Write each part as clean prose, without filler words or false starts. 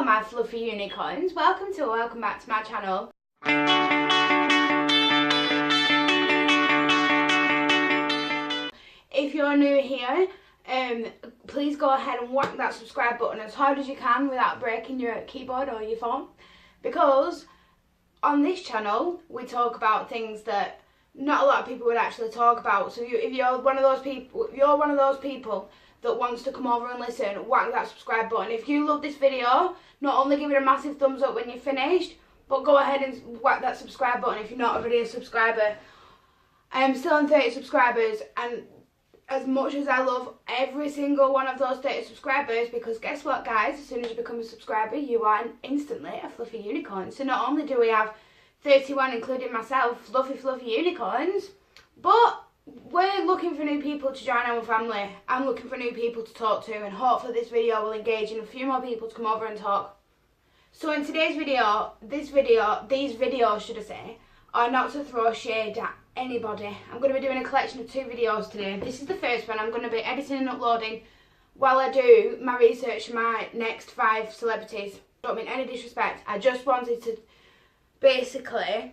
my fluffy unicorns, welcome back to my channel. If you're new here, please go ahead and whack that subscribe button as hard as you can without breaking your keyboard or your phone, because on this channel we talk about things that not a lot of people would actually talk about. So if you're one of those people that wants to come over and listen, whack that subscribe button. If you love this video, not only give it a massive thumbs up when you're finished, but go ahead and whack that subscribe button if you're not already a subscriber. I am still on 30 subscribers, and as much as I love every single one of those 30 subscribers, because guess what guys, as soon as you become a subscriber you are instantly a fluffy unicorn. So not only do we have 31, including myself, fluffy unicorns, but we're looking for new people to join our family. I'm looking for new people to talk to, and hopefully this video will engage in a few more people to come over and talk. So in today's video, these videos should I say, are not to throw shade at anybody. I'm going to be doing a collection of 2 videos today. This is the first one. I'm going to be editing and uploading while I do my research on my next 5 celebrities. Don't mean any disrespect. I just wanted to basically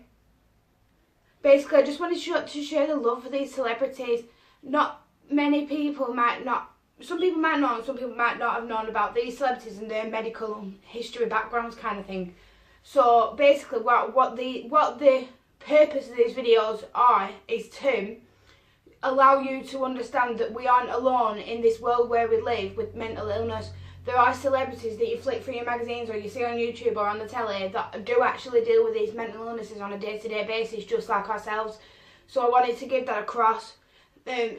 I just wanted to share the love for these celebrities. Not many people might not, some people might know and some people might not have known about these celebrities and their medical history backgrounds kind of thing. So basically what the purpose of these videos are is to allow you to understand that we aren't alone in this world where we live with mental illness. There are celebrities that you flick through your magazines or you see on YouTube or on the telly that do actually deal with these mental illnesses on a day-to-day basis, just like ourselves. So I wanted to give that across.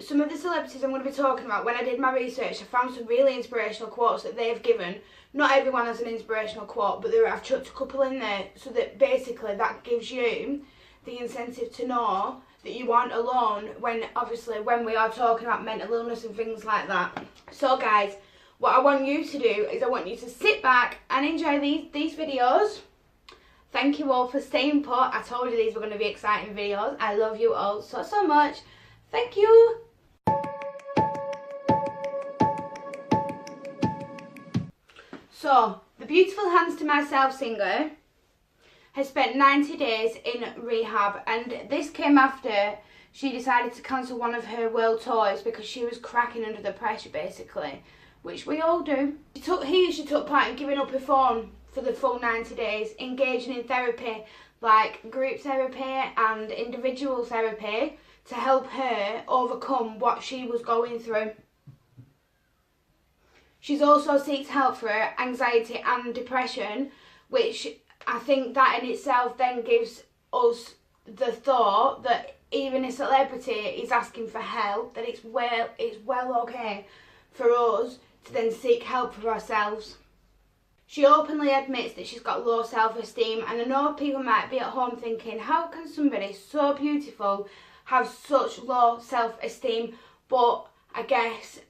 Some of the celebrities I'm going to be talking about, when I did my research, I found some really inspirational quotes that they've given. Not everyone has an inspirational quote, but I've chucked a couple in there so that basically that gives you the incentive to know that you aren't alone when we are talking about mental illness and things like that. So guys, what I want you to do is I want you to sit back and enjoy these videos. Thank you all for staying put. I told you these were going to be exciting videos. I love you all so much. Thank you. So, the beautiful Hands to Myself singer has spent 90 days in rehab, and this came after she decided to cancel one of her world tours because she was cracking under the pressure basically, which we all do. She took part in giving up her phone for the full 90 days, engaging in therapy like group therapy and individual therapy to help her overcome what she was going through. She's also seeked help for her anxiety and depression, which I think that in itself then gives us the thought that even a celebrity is asking for help, that it's well okay for us to then seek help for ourselves. She openly admits that she's got low self-esteem, and I know people might be at home thinking, how can somebody so beautiful have such low self-esteem? But I guess,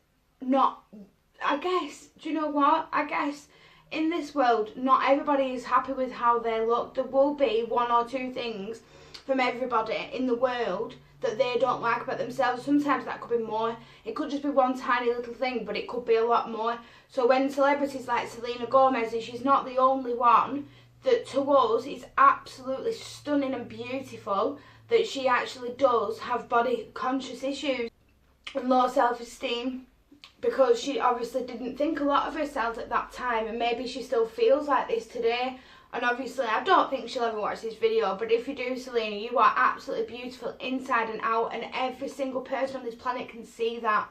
do you know what? I guess in this world, not everybody is happy with how they look. There will be 1 or 2 things from everybody in the world that they don't like about themselves. Sometimes that could be more. It could just be one tiny little thing, but it could be a lot more. So when celebrities like Selena Gomez, and she's not the only one, that to us is absolutely stunning and beautiful, that she actually does have body conscious issues and low self-esteem, because she obviously didn't think a lot of herself at that time, and maybe she still feels like this today. And obviously I don't think she'll ever watch this video, but if you do, Selena, you are absolutely beautiful inside and out, and every single person on this planet can see that.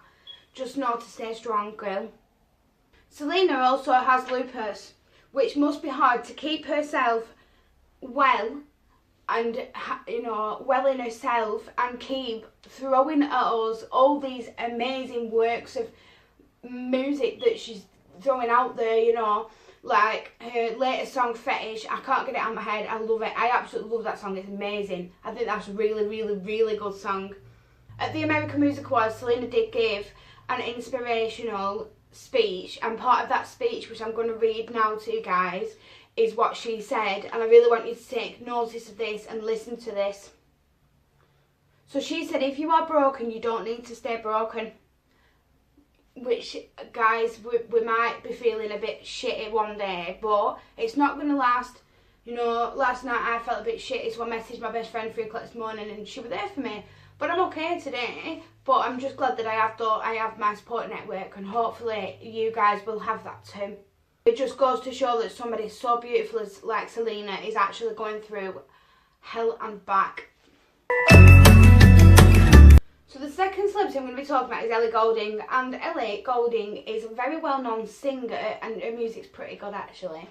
Just know to stay strong, girl. Selena also has lupus, which must be hard to keep herself well and, you know, well in herself, and keep throwing at us all these amazing works of music that she's throwing out there, you know. Like her latest song, Fetish, I can't get it out of my head. I love it. I absolutely love that song. It's amazing. I think that's a really good song. At the American Music Awards, Selena did give an inspirational speech, and part of that speech, which I'm going to read now to you guys, is what she said, and I really want you to take notice of this and listen to this. So she said, if you are broken, you don't need to stay broken. which guys, we might be feeling a bit shitty one day, but it's not going to last. You know, last night I felt a bit shitty, so I messaged my best friend 3 o'clock this morning and she was there for me. But I'm okay today, but I'm just glad that I have my support network, and hopefully you guys will have that too. It just goes to show that somebody so beautiful as like Selena is actually going through hell and back. So the second celebrity I'm going to be talking about is Ellie Goulding, and Ellie Goulding is a very well known singer and her music's pretty good actually.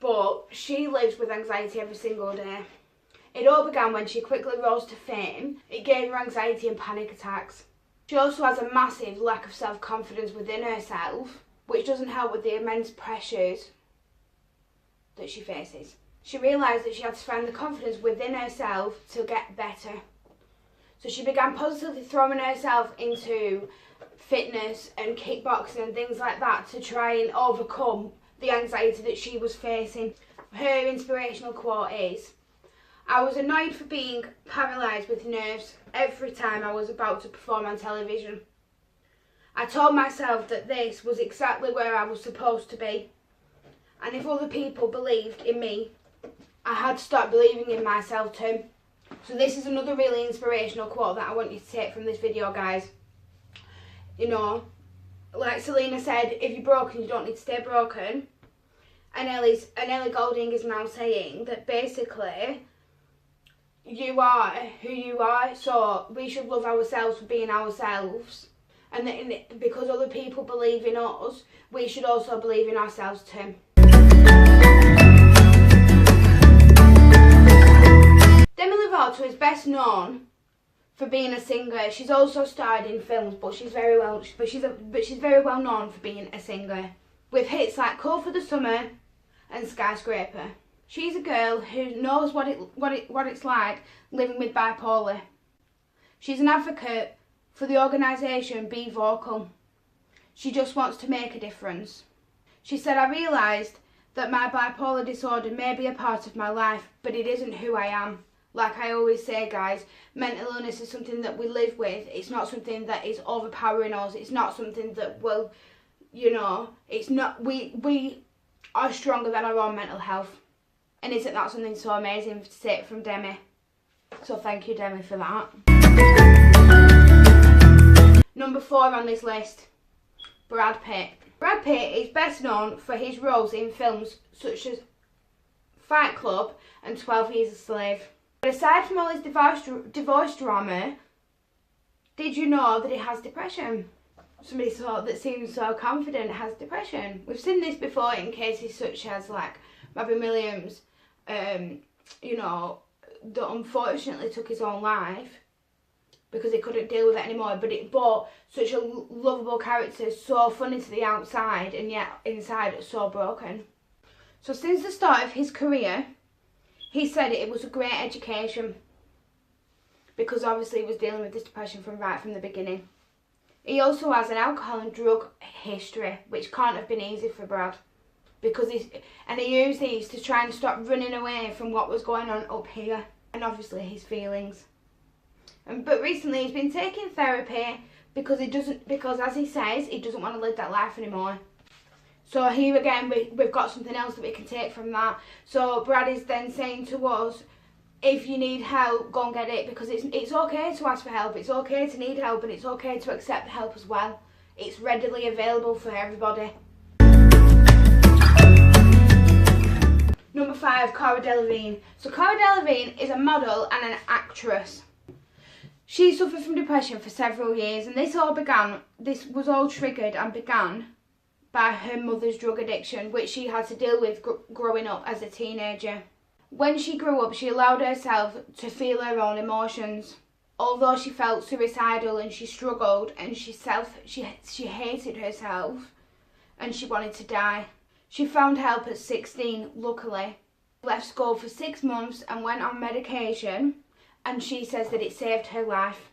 But she lives with anxiety every single day. It all began when she quickly rose to fame. It gave her anxiety and panic attacks. She also has a massive lack of self-confidence within herself, which doesn't help with the immense pressures that she faces. She realised that she had to find the confidence within herself to get better. So she began positively throwing herself into fitness and kickboxing and things like that to try and overcome the anxiety that she was facing. Her inspirational quote is, "I was annoyed for being paralysed with nerves every time I was about to perform on television. I told myself that this was exactly where I was supposed to be. And if other people believed in me, I had to start believing in myself too." So this is another really inspirational quote that I want you to take from this video, guys. You know, like Selena said, if you're broken, you don't need to stay broken. And Ellie Goulding is now saying that basically you are who you are, so we should love ourselves for being ourselves. And that because other people believe in us, we should also believe in ourselves too. Demi Lovato is best known for being a singer. She's also starred in films, but she's very well known for being a singer, with hits like "Call for the Summer" and "Skyscraper." She's a girl who knows what it's like living with bipolar. She's an advocate for the organisation Be Vocal. She just wants to make a difference. She said, "I realised that my bipolar disorder may be a part of my life, but it isn't who I am. Like I always say, guys, mental illness is something that we live with. It's not something that is overpowering us. It's not something that will, you know, it's not, we are stronger than our own mental health." And isn't that something so amazing to say from Demi? So thank you, Demi, for that. Number 4 on this list, Brad Pitt. Brad Pitt is best known for his roles in films such as Fight Club and 12 Years a Slave. But aside from all his divorce drama, did you know that he has depression? Somebody that seems so confident has depression. We've seen this before in cases such as like Robin Williams, you know, that unfortunately took his own life because he couldn't deal with it anymore. But such a lovable character, so funny to the outside and yet inside it's so broken. So since the start of his career, he said it was a great education because obviously he was dealing with this depression right from the beginning. He also has an alcohol and drug history, which can't have been easy for Brad, because he used these to try and stop running away from what was going on up here, and obviously his feelings. But recently he's been taking therapy because as he says, he doesn't want to live that life anymore. So here again, we've got something else that we can take from that. So Brad is then saying to us, if you need help, go and get it, because it's okay to ask for help, it's okay to need help, and it's okay to accept help as well. It's readily available for everybody. Number 5, Cara Delevingne. So Cara Delevingne is a model and an actress. She suffered from depression for several years, and this was all triggered and began by her mother's drug addiction, which she had to deal with growing up as a teenager. When she grew up, she allowed herself to feel her own emotions. Although she felt suicidal and she struggled and she hated herself and she wanted to die. She found help at 16, luckily. Left school for 6 months and went on medication, and she says that it saved her life.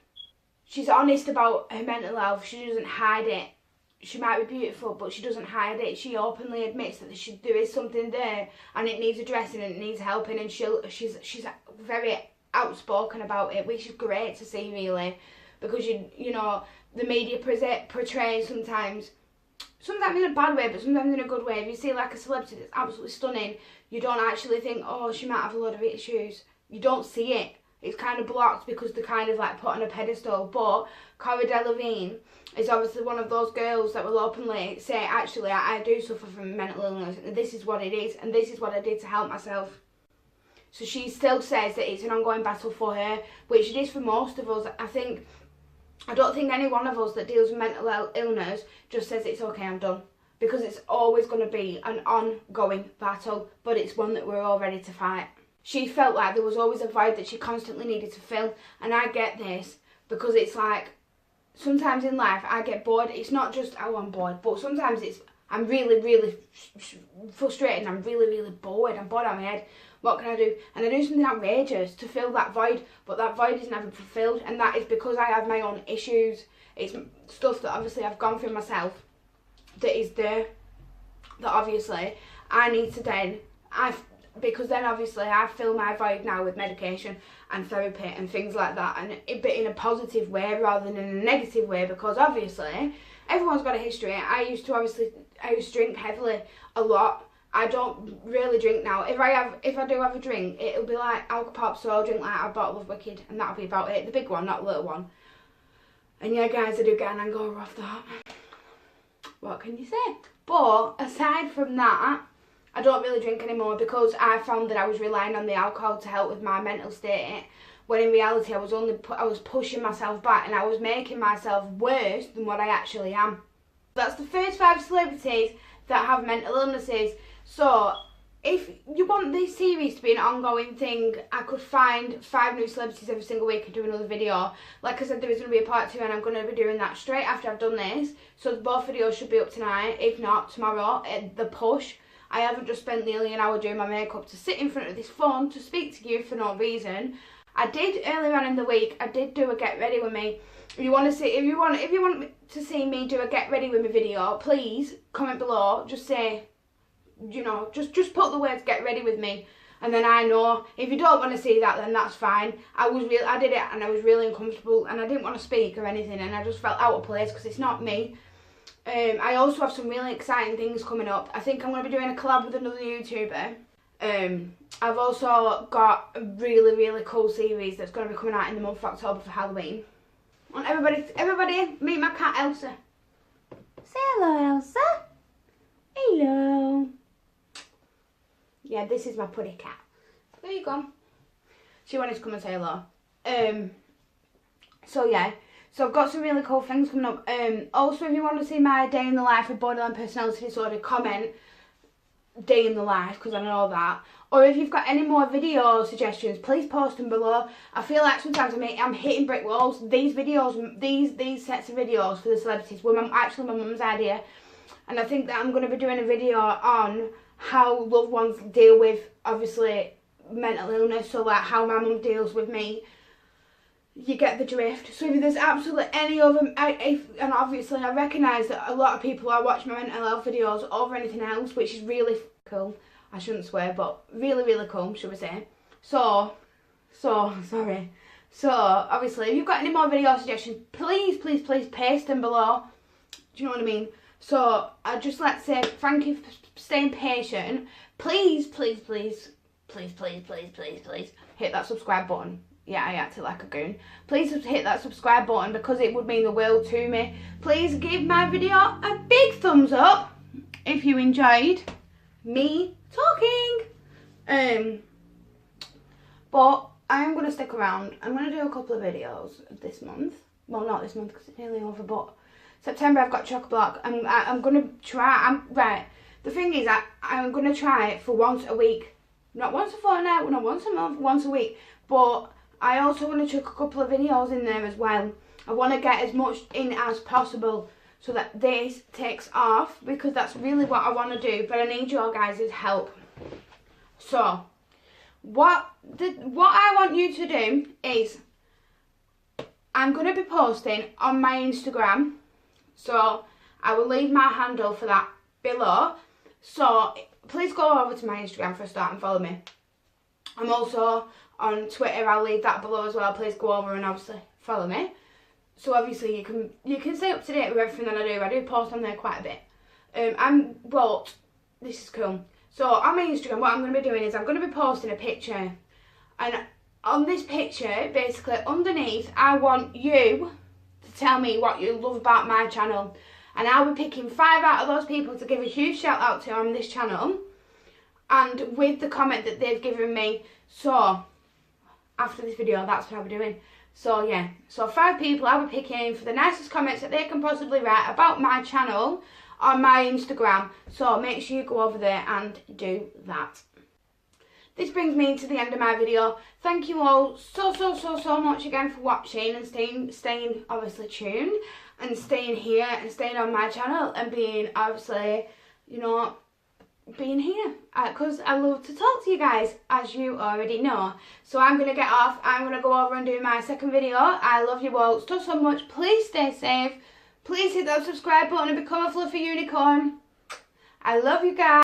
She's honest about her mental health. She doesn't hide it. She might be beautiful, but she doesn't hide it. She openly admits that there is something there and it needs addressing and it needs helping, and she's very outspoken about it, which is great to see, really, because you know, the media portrays sometimes in a bad way, but sometimes in a good way. If you see like a celebrity that's absolutely stunning, you don't actually think, oh, she might have a lot of issues. You don't see it. It's kind of blocked because they're kind of like put on a pedestal. But Cara Delevingne is obviously one of those girls that will openly say, actually, I do suffer from mental illness, and this is what it is, and this is what I did to help myself. So she still says that it's an ongoing battle for her, which it is for most of us. I don't think any one of us that deals with mental illness just says it's okay, I'm done. Because it's always going to be an ongoing battle, but it's one that we're all ready to fight. She felt like there was always a void that she constantly needed to fill, and I get this because it's like, sometimes in life I get bored. It's not just, oh, I'm bored, but sometimes it's, I'm really, really frustrated, and I'm really, really bored. I'm bored out of my head. What can I do? And I do something outrageous to fill that void, but that void is never fulfilled, and that is because I have my own issues. It's stuff that obviously I've gone through myself that is there, that obviously I need to then, because then obviously I fill my void now with medication and therapy and things like that, and but in a positive way rather than in a negative way, because obviously everyone's got a history. I used to drink heavily a lot. I don't really drink now. If I do have a drink, it'll be like alcohol, so I'll drink like a bottle of Wicked, and that'll be about it. The big one, not the little one. And yeah, guys, I do get an hangover off that. What can you say? But aside from that, I don't really drink anymore because I found that I was relying on the alcohol to help with my mental state, when in reality I was pushing myself back, and I was making myself worse than what I actually am. That's the first 5 celebrities that have mental illnesses. So if you want this series to be an ongoing thing, I could find 5 new celebrities every single week and do another video. Like I said, there is going to be a part 2, and I'm going to be doing that straight after I've done this. So both videos should be up tonight, if not tomorrow, at the push. I haven't just spent nearly an hour doing my makeup to sit in front of this phone to speak to you for no reason. I did earlier on in the week, I did do a get ready with me. If you want to see me do a get ready with me video, please comment below. Just say, you know, just put the words get ready with me, and then I know. If you don't want to see that, then that's fine. I did it and I was really uncomfortable, and I didn't want to speak or anything, and I just felt out of place because it's not me. I also have some really exciting things coming up. I think I'm going to be doing a collab with another YouTuber. I've also got a really, really cool series that's going to be coming out in the month of October for Halloween. I want everybody meet my cat Elsa. Say hello, Elsa. Hello. Yeah, this is my puddy cat. There you go. She wanted to come and say hello. So yeah. So I've got some really cool things coming up. Also, if you want to see my day in the life of borderline personality disorder, comment day in the life, because I know that. Or if you've got any more video suggestions, please post them below. I feel like sometimes I'm hitting brick walls. These videos, these sets of videos for the celebrities were actually my mum's idea. And I think that I'm going to be doing a video on how loved ones deal with, obviously, mental illness. So like how my mum deals with me. You get the drift. So if there's absolutely any other, and obviously I recognise that a lot of people are watching my mental health videos over anything else, which is really cool. I shouldn't swear, but really, really cool, should we say. So, sorry. So, obviously, if you've got any more video suggestions, please, please, please paste them below. Do you know what I mean? So, I'd just like to say thank you for staying patient. Please, please, please, please, please, please, please, please, hit that subscribe button. Yeah, I acted like a goon. Please hit that subscribe button because it would mean the world to me. Please give my video a big thumbs up if you enjoyed me talking. But I am going to stick around. I'm going to do a couple of videos this month. Well, not this month because it's nearly over, but September I've got chock-a-block. I'm going to try. Right. The thing is, I'm going to try it for once a week. Not once a fortnight, not once a month, once a week. But I also want to chuck a couple of videos in there as well. I want to get as much in as possible so that this takes off, because that's really what I want to do. But I need your guys' help. So, what I want you to do is, I'm going to be posting on my Instagram. So, I will leave my handle for that below. So, please go over to my Instagram for a start and follow me. I'm also on Twitter. I'll leave that below as well. Please go over and obviously follow me. So obviously you can stay up to date with everything that I do. I do post on there quite a bit. But this is cool. So on my Instagram, what I'm going to be doing is I'm going to be posting a picture, and on this picture, basically underneath, I want you to tell me what you love about my channel, and I'll be picking 5 out of those people to give a huge shout out to on this channel, and with the comment that they've given me. So after this video, that's what I'll be doing. So yeah, so 5 people I'll be picking for the nicest comments that they can possibly write about my channel on my Instagram. So make sure you go over there and do that. This brings me to the end of my video. Thank you all so much again for watching and staying obviously tuned and staying here and staying on my channel and being obviously, you know, being here because I love to talk to you guys, as you already know. So I'm going to get off. I'm going to go over and do my second video. I love you all so much. Please stay safe. Please hit that subscribe button and become a fluffy unicorn. I love you guys.